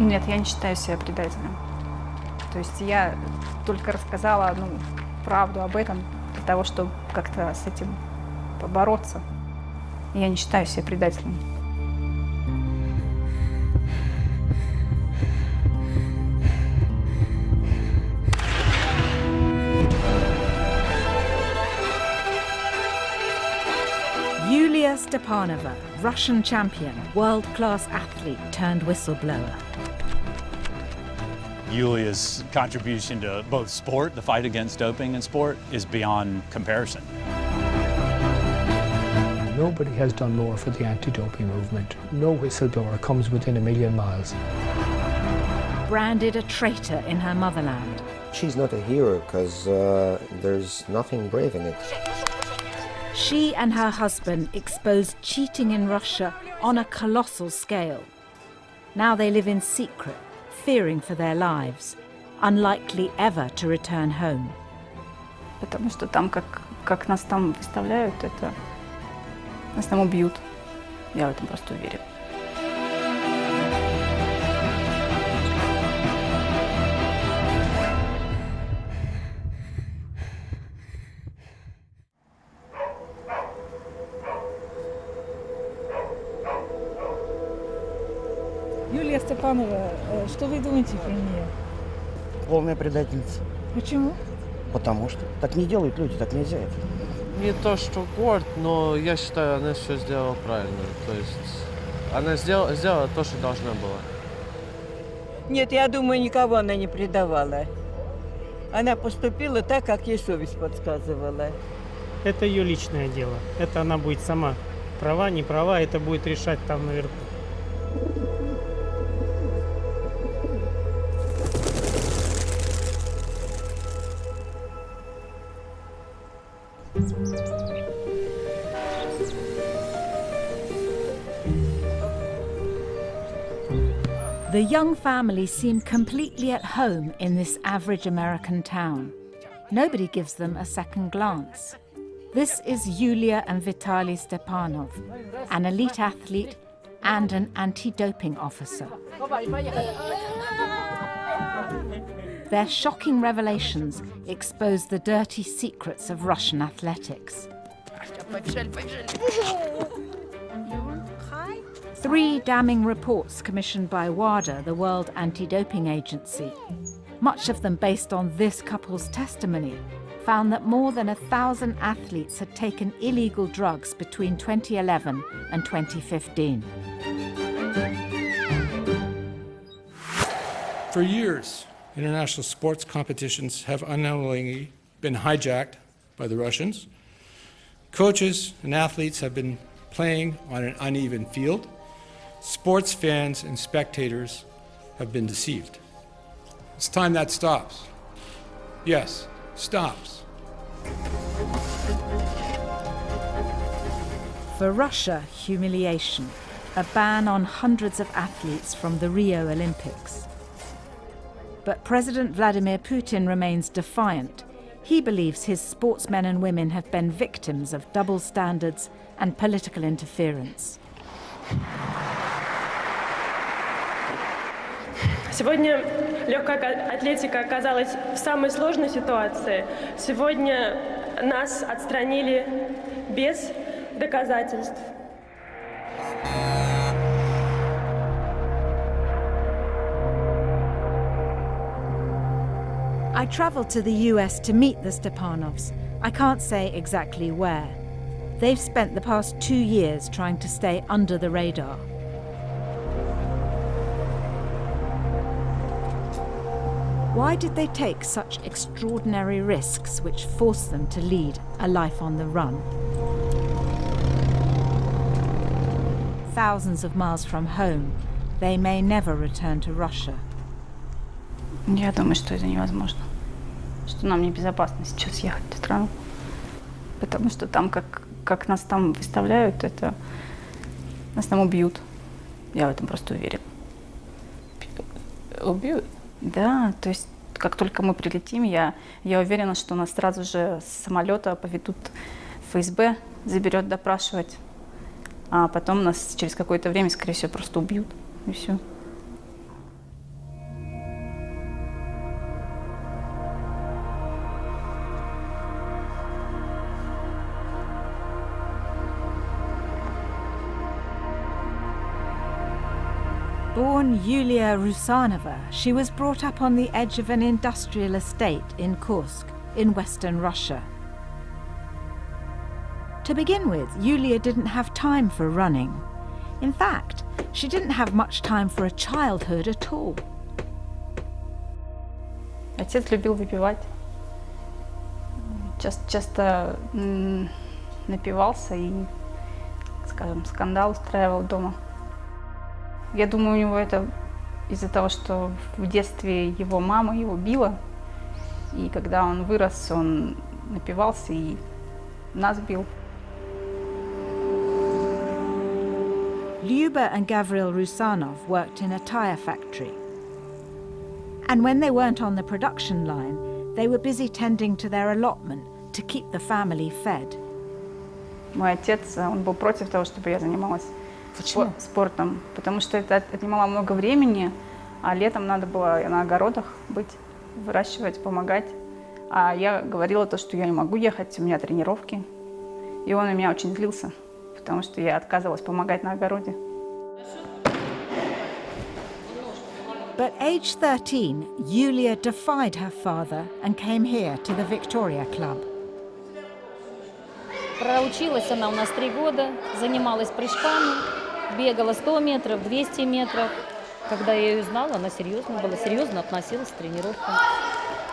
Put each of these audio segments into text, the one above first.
Нет, я не считаю себя предателем. То есть я только рассказала, правду об этом для того, чтобы как-то с этим побороться. Я не считаю себя предателем. Yulia Stepanova, Russian champion, world-class athlete turned whistleblower. Yulia's contribution to both sport, the fight against doping in sport, is beyond comparison. Nobody has done more for the anti-doping movement. No whistleblower comes within a million miles. Branded a traitor in her motherland. She's not a hero because there's nothing brave in it. She and her husband exposed cheating in Russia on a colossal scale. Now they live in secret, fearing for their lives, unlikely ever to return home. Потому что там, как нас там выставляют, это нас там убьют. Я в этом просто уверена. Юлия Степанова, что вы думаете про нее? Полная предательница. Почему? Потому что так не делают люди, так нельзя. Не то что горд, но я считаю, она все сделала правильно. То есть она сделала то, что должна была. Нет, я думаю, никого она не предавала. Она поступила так, как ей совесть подсказывала. Это ее личное дело. Это она будет сама. Права, не права, это будет решать там наверху. The young family seem completely at home in this average American town. Nobody gives them a second glance. This is Yulia and Vitaly Stepanov, an elite athlete and an anti-doping officer. Their shocking revelations expose the dirty secrets of Russian athletics. 3 damning reports commissioned by WADA, the World Anti-Doping Agency, much of them based on this couple's testimony, found that more than 1,000 athletes had taken illegal drugs between 2011 and 2015. For years, international sports competitions have unknowingly been hijacked by the Russians. Coaches and athletes have been playing on an uneven field. Sports fans and spectators have been deceived. It's time that stops. Yes, stops. For Russia, humiliation, a ban on hundreds of athletes from the Rio Olympics. But President Vladimir Putin remains defiant. He believes his sportsmen and women have been victims of double standards and political interference. Сегодня легкая атлетика оказалась в самой сложной ситуации. Сегодня нас отстранили без доказательств. I travelled to the US to meet the Stepanovs. I can't say exactly where. They've spent the past 2 years trying to stay under the radar. Why did they take such extraordinary risks which forced them to lead a life on the run? Thousands of miles from home, they may never return to Russia. Я думаю, что это невозможно. Что нам небезопасно сейчас ехать в страну. Потому что там, как нас там выставляют, это нас там убьют. Я в этом просто уверена. Убьют? Да, то есть как только мы прилетим, я уверена, что нас сразу же с самолета поведут в ФСБ, заберет допрашивать, а потом нас через какое-то время, скорее всего, просто убьют, и все. Born Yulia Rusanova, she was brought up on the edge of an industrial estate in Kursk, in western Russia. To begin with, Yulia didn't have time for running. In fact, she didn't have much time for a childhood at all. Отец любил выпивать. Часто напивался и, скажем, скандал устраивал дома. Я думаю, у него это из-за того, что в детстве его мама его била, и когда он вырос, он напивался и нас бил. Lyuba and Gavril Rusanov worked in a tyre factory. And when they weren't on the production line, they were busy tending to their allotment to keep the family fed. Мой отец, он был против того, чтобы я занималась спортом, потому что это отнимало много времени, а летом надо было на огородах быть, выращивать, помогать. А я говорила то, что я не могу ехать, у меня тренировки. И он на меня очень злился, потому что я отказывалась помогать на огороде. But age 13, Yulia defied her father and came here to the Victoria Club. Проучилась она у нас 3 года, занималась прыжками, бегала 100 метров, 200 метров. Когда я ее знала, она серьезно была, серьезно относилась к тренировкам.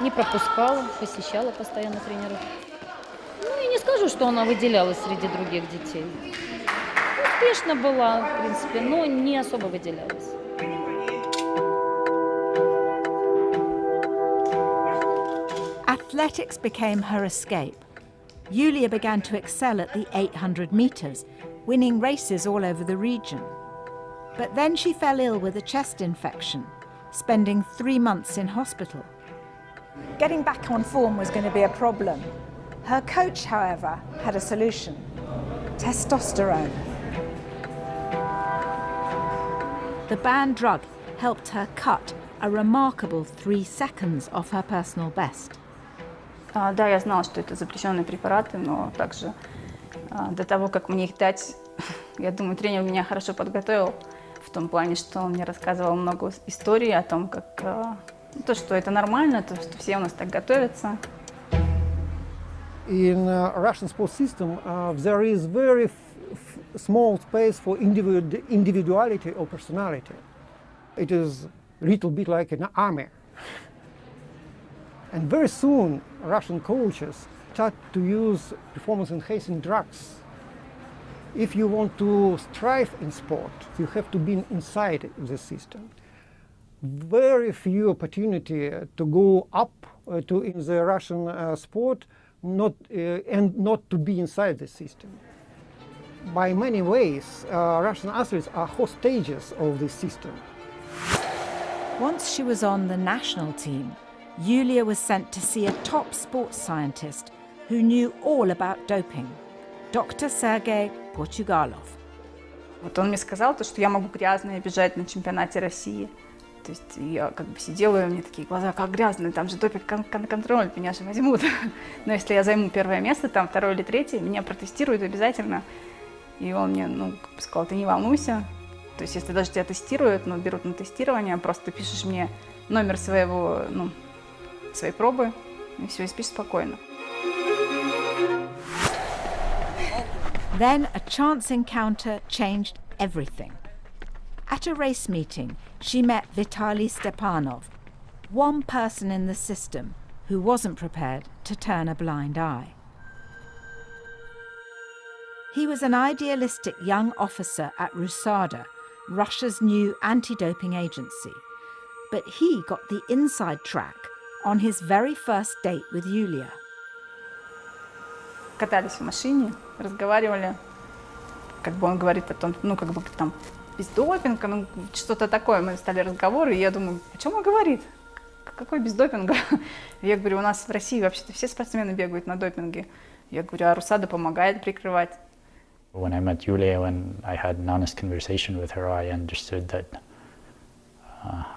Не пропускала, посещала постоянно тренировки. Ну и не скажу, что она выделялась среди других детей. Успешно была, в принципе, но не особо выделялась. Athletics became her escape. Yulia began to excel at the 800 metres, winning races all over the region. But then she fell ill with a chest infection, spending 3 months in hospital. Getting back on form was going to be a problem. Her coach, however, had a solution: testosterone. The banned drug helped her cut a remarkable 3 seconds off her personal best. Да, я знала, что это запрещенные препараты, но также до того, как мне их дать, я думаю, тренер меня хорошо подготовил в том плане, что он мне рассказывал много историй о том, как то, что это нормально, то, что все у нас так готовятся. In Russian sports system, there is very small space for individuality or personality. It is a little bit like an army. And very soon, Russian coaches start to use performance-enhancing drugs. If you want to strive in sport, you have to be inside the system. Very few opportunity to go up in the Russian sport, and not to be inside the system. By many ways, Russian athletes are hostages of this system. Once she was on the national team, Yulia was sent to see a top sports scientist who knew all about doping, Dr. Sergei Portugalov. Вот он мне сказал, что я могу грязно бежать на чемпионате России. То есть я как бы сидела, и у меня такие глаза, как грязные, там же допинг контроль, меня же возьмут. Но если я займу 1 место, там 2 или 3, меня протестируют обязательно. И он мне сказал: ты не волнуйся. То есть если даже тебя тестируют, берут на тестирование, просто пишешь мне номер своей пробы, и все, и спишь спокойно. Then a chance encounter changed everything. At a race meeting, she met Vitaly Stepanov, one person in the system who wasn't prepared to turn a blind eye. He was an idealistic young officer at RUSADA, Russia's new anti-doping agency. But he got the inside track on his very first date with Yulia. Катались в машине, разговаривали, как бы он говорит о том, там без допинга, что-то такое. Мы стали разговоры, и я думаю, о чем он говорит? Какой без допинга? Я говорю, у нас в России вообще-то все спортсмены бегают на допинге. Я говорю, а РУСАДА помогает прикрывать. When I met Yulia, when I had an honest conversation with her, I understood that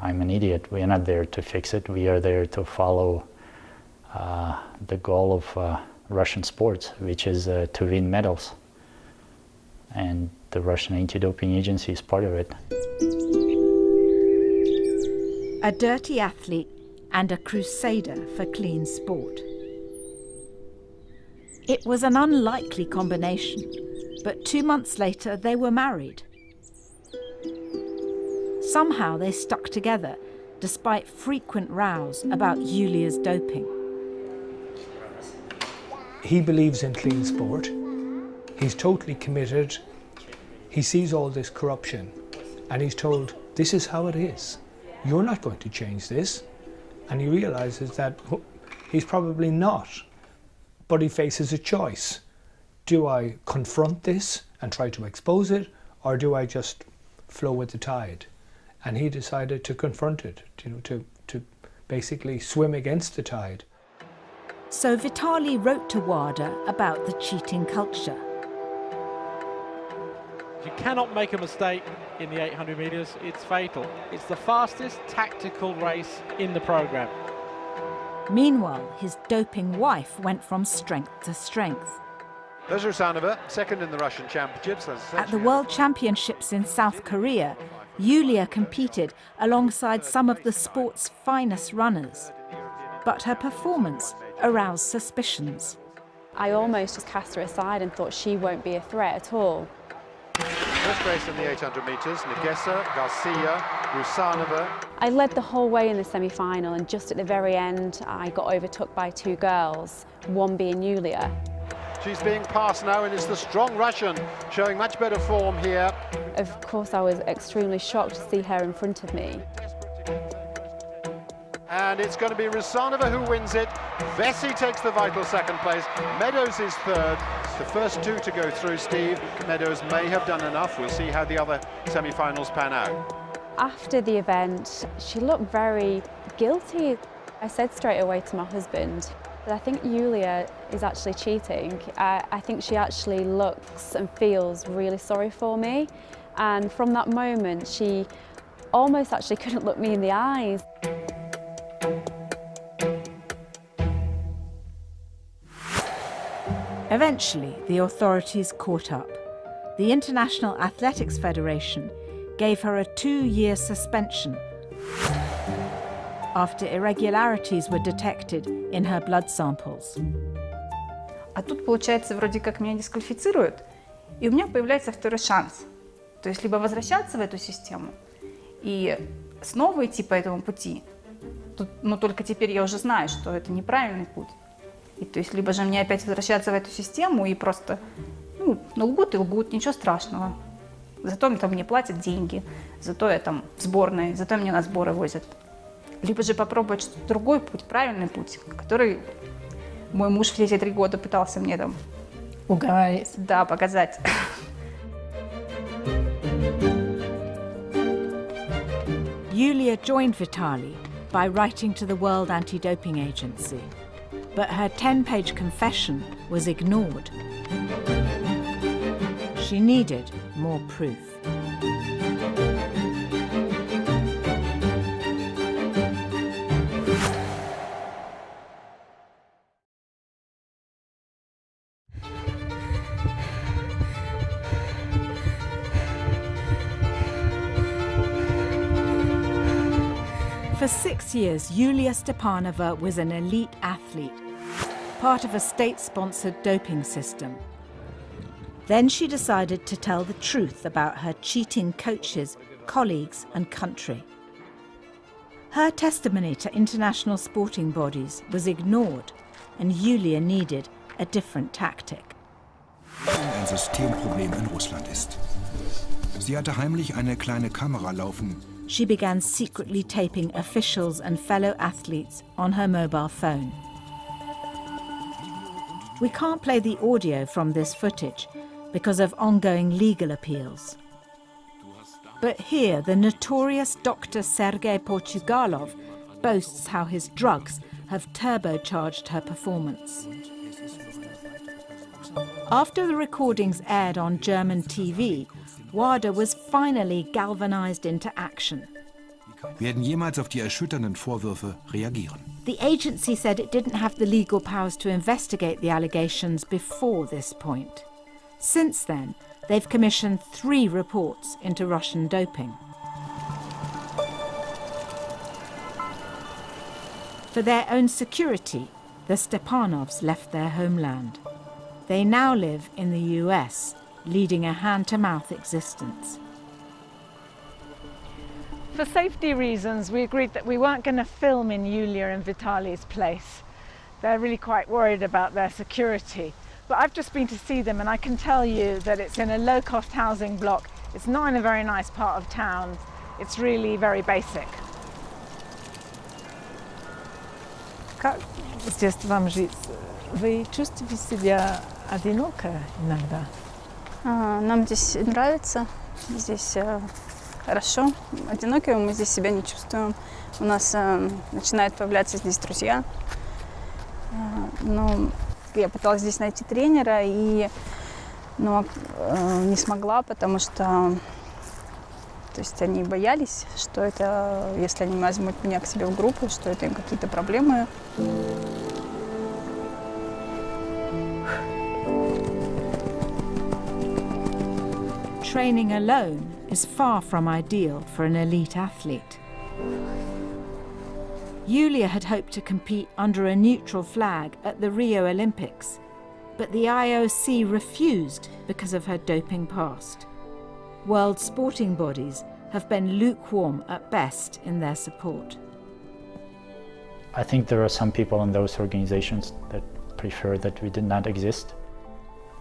I'm an idiot. We are not there to fix it. We are there to follow the goal of Russian sports, which is to win medals. And the Russian anti-doping agency is part of it. a dirty athlete and a crusader for clean sport. It was an unlikely combination, but 2 months later they were married. Somehow they stuck together, despite frequent rows about Julia's doping. He believes in clean sport. He's totally committed. He sees all this corruption and he's told, this is how it is. You're not going to change this. And he realizes that he's probably not, but he faces a choice. Do I confront this and try to expose it, or do I just flow with the tide? And he decided to confront it, to basically swim against the tide. So Vitali wrote to WADA about the cheating culture. You cannot make a mistake in the 800 metres, it's fatal. It's the fastest tactical race in the programme. Meanwhile, his doping wife went from strength to strength. There's Rusanova, second in the Russian Championships. At the World Championships in South Korea, Yulia competed alongside some of the sport's finest runners. But her performance aroused suspicions. I almost just cast her aside and thought she won't be a threat at all. First race in the 800 metres, Nagesa, Garcia, Rusanova. I led the whole way in the semi-final, and just at the very end I got overtook by two girls, one being Yulia. She's being passed now, and it's the strong Russian showing much better form here. Of course I was extremely shocked to see her in front of me. And it's going to be Rusanova who wins it. Vesey takes the vital second place. Meadows is third. The first two to go through, Steve. Meadows may have done enough. We'll see how the other semi-finals pan out. After the event, she looked very guilty. I said straight away to my husband that I think Yulia is actually cheating. I think she actually looks and feels really sorry for me. And from that moment, she almost actually couldn't look me in the eyes. Eventually, the authorities caught up. The International Athletics Federation gave her a 2-year suspension after irregularities were detected in her blood samples. А тут, получается, вроде как меня дисквалифицируют, и у меня появляется второй шанс. То есть либо возвращаться в эту систему и снова идти по этому пути, но только теперь я уже знаю, что это неправильный путь. И то есть либо же мне опять возвращаться в эту систему и просто, лгут и лгут, ничего страшного. Зато там мне платят деньги, зато я там в сборной, зато меня на сборы возят. Либо же попробовать что-то другой путь, правильный путь, который мой муж все эти 3 года пытался мне там уговорить, да, показать. Yulia joined Vitali by writing to the World Anti-Doping Agency, but her 10-page confession was ignored. She needed more proof. For 6 years, Yulia Stepanova was an elite athlete, part of a state-sponsored doping system. Then she decided to tell the truth about her cheating coaches, colleagues and country. Her testimony to international sporting bodies was ignored, and Yulia needed a different tactic. Ein Systemproblem in Russland ist. Sie hatte heimlich eine kleine Kamera laufen. She began secretly taping officials and fellow athletes on her mobile phone. We can't play the audio from this footage because of ongoing legal appeals. But here, the notorious Dr. Sergei Portugalov boasts how his drugs have turbocharged her performance. After the recordings aired on German TV, WADA was finally galvanized into action. Werden jemals auf die erschütternden Vorwürfe reagieren? The agency said it didn't have the legal powers to investigate the allegations before this point. Since then, they've commissioned 3 reports into Russian doping. For their own security, the Stepanovs left their homeland. They now live in the US, leading a hand-to-mouth existence. For safety reasons, we agreed that we weren't going to film in Yulia and Vitaly's place. They're really quite worried about their security. But I've just been to see them, and I can tell you that it's in a low-cost housing block. It's not in a very nice part of town. It's really very basic. Как здесь вам жить? Вы чувствуете себя одиноко иногда? Нам здесь нравится, здесь хорошо. Одинокими мы здесь себя не чувствуем. У нас начинают появляться здесь друзья. Но я пыталась здесь найти тренера, но не смогла, потому что они боялись, что это, если они возьмут меня к себе в группу, что это им какие-то проблемы. Training alone is far from ideal for an elite athlete. Yulia had hoped to compete under a neutral flag at the Rio Olympics, but the IOC refused because of her doping past. World sporting bodies have been lukewarm at best in their support. I think there are some people in those organizations that prefer that we did not exist,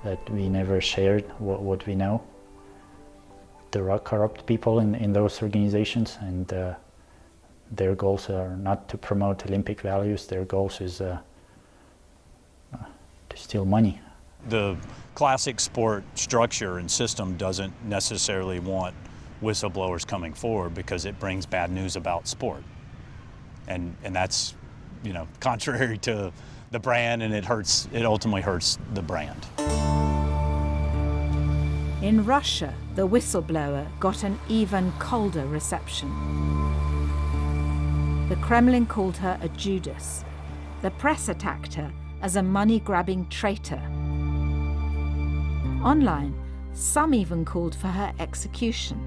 that we never shared what we know. There are corrupt people in those organizations, and their goals are not to promote Olympic values. Their goals is to steal money. The classic sport structure and system doesn't necessarily want whistleblowers coming forward because it brings bad news about sport. And that's, contrary to the brand, and it ultimately hurts the brand. In Russia, the whistleblower got an even colder reception. The Kremlin called her a Judas. The press attacked her as a money-grabbing traitor. Online, some even called for her execution.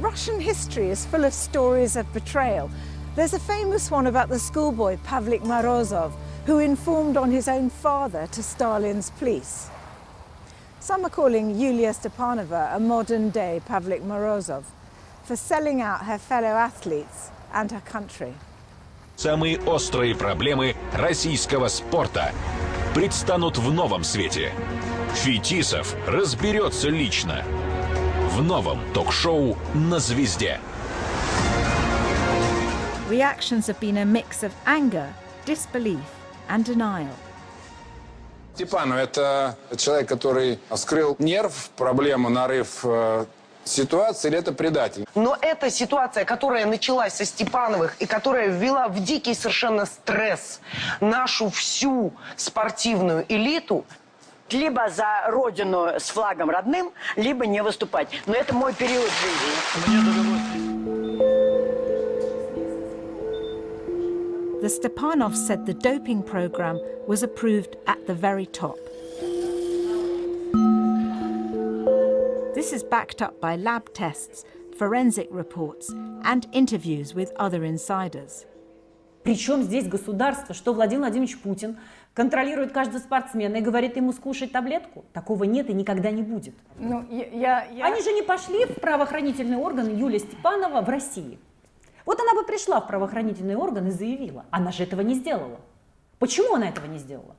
Russian history is full of stories of betrayal. There's a famous one about the schoolboy Pavlik Morozov, who informed on his own father to Stalin's police. Some are calling Yulia Stepanova a modern-day Pavlik Morozov for selling out her fellow athletes and her country. Самые острые проблемы российского спорта предстанут в новом свете. Фетисов разберется лично в новом ток-шоу на «Звезде». Reactions have been a mix of anger, disbelief and denial. Степанов – это человек, который вскрыл нерв, проблему, нарыв ситуации, или это предатель? Но это ситуация, которая началась со Степановых и которая ввела в дикий совершенно стресс нашу всю спортивную элиту. Либо за родину с флагом родным, либо не выступать. Но это мой период жизни. The Stepanovs said the doping program was approved at the very top. This is backed up by lab tests, forensic reports and interviews with other insiders. Причем здесь государство, что Владимир Владимирович Путин контролирует каждого спортсмена и говорит ему скушать таблетку? Такого нет и никогда не будет. Они же не пошли в правоохранительные органы Юлия Степанова в России. Вот она бы пришла в правоохранительные органы и заявила. Она же этого не сделала. Почему она этого не сделала?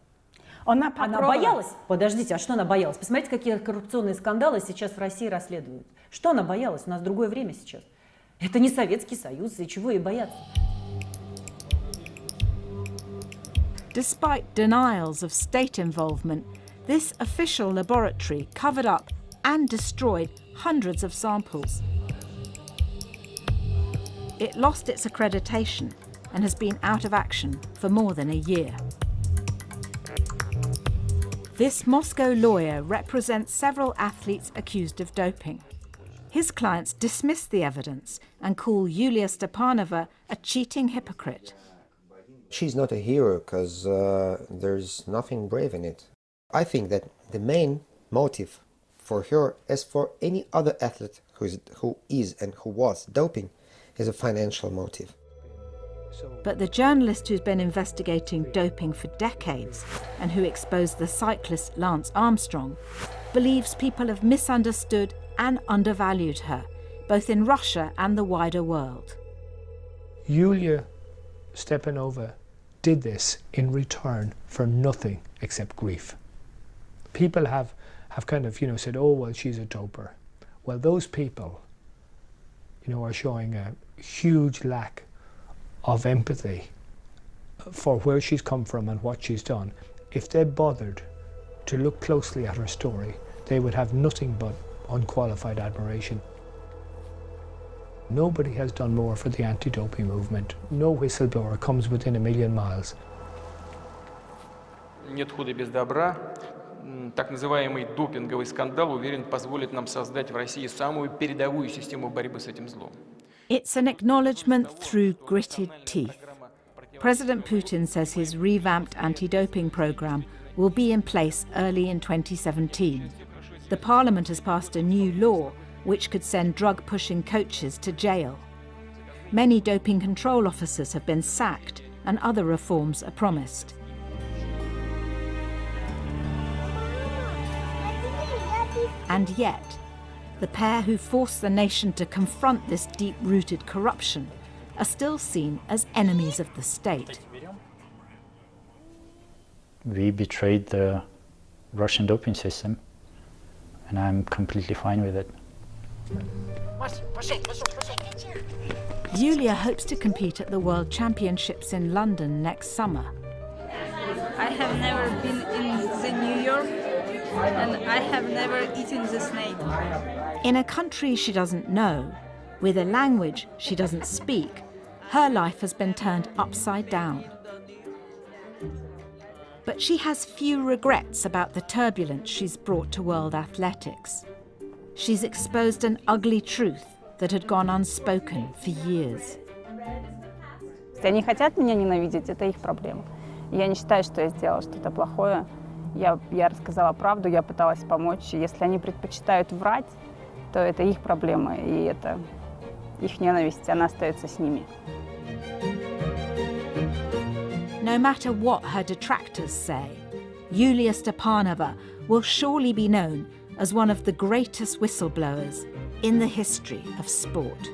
Она боялась? Подождите, а что она боялась? Посмотрите, какие коррупционные скандалы сейчас в России расследуют. Что она боялась? У нас другое время сейчас. Это не Советский Союз, и чего ей бояться? Despite denials of state involvement, this official laboratory covered up and destroyed hundreds of samples. It lost its accreditation and has been out of action for more than a year. This Moscow lawyer represents several athletes accused of doping. His clients dismiss the evidence and call Yulia Stepanova a cheating hypocrite. She's not a hero because there's nothing brave in it. I think that the main motive for her, as for any other athlete who is and who was doping, is a financial motive. But the journalist who's been investigating doping for decades and who exposed the cyclist Lance Armstrong believes people have misunderstood and undervalued her, both in Russia and the wider world. Yulia Stepanova did this in return for nothing except grief. People have kind of, said, oh, well, she's a doper. Well, those people, are showing a huge lack of empathy for where she's come from and what she's done. If they bothered to look closely at her story, they would have nothing but unqualified admiration. Nobody has done more for the anti-doping movement. No whistleblower comes within a million miles. Нет худа без добра. Так называемый допинговый скандал, уверен, позволит нам создать в России самую передовую систему борьбы с этим злом. It's an acknowledgement through gritted teeth. President Putin says his revamped anti-doping program will be in place early in 2017. The parliament has passed a new law which could send drug-pushing coaches to jail. Many doping control officers have been sacked and other reforms are promised. And yet, the pair who forced the nation to confront this deep-rooted corruption are still seen as enemies of the state. We betrayed the Russian doping system, and I'm completely fine with it. Yulia hopes to compete at the World Championships in London next summer. I have never been in the New York, and I have never eaten the snake. In a country she doesn't know, with a language she doesn't speak, her life has been turned upside down. But she has few regrets about the turbulence she's brought to world athletics. She's exposed an ugly truth that had gone unspoken for years. Если они хотят меня ненавидеть, это их проблема. Я не считаю, что я сделала что-то плохое. Я рассказала правду, я пыталась помочь. Если они предпочитают врать, то это их проблема, и это их ненависть, она остается с ними. No matter what her detractors say, Yulia Stepanova will surely be known as one of the greatest whistleblowers in the history of sport.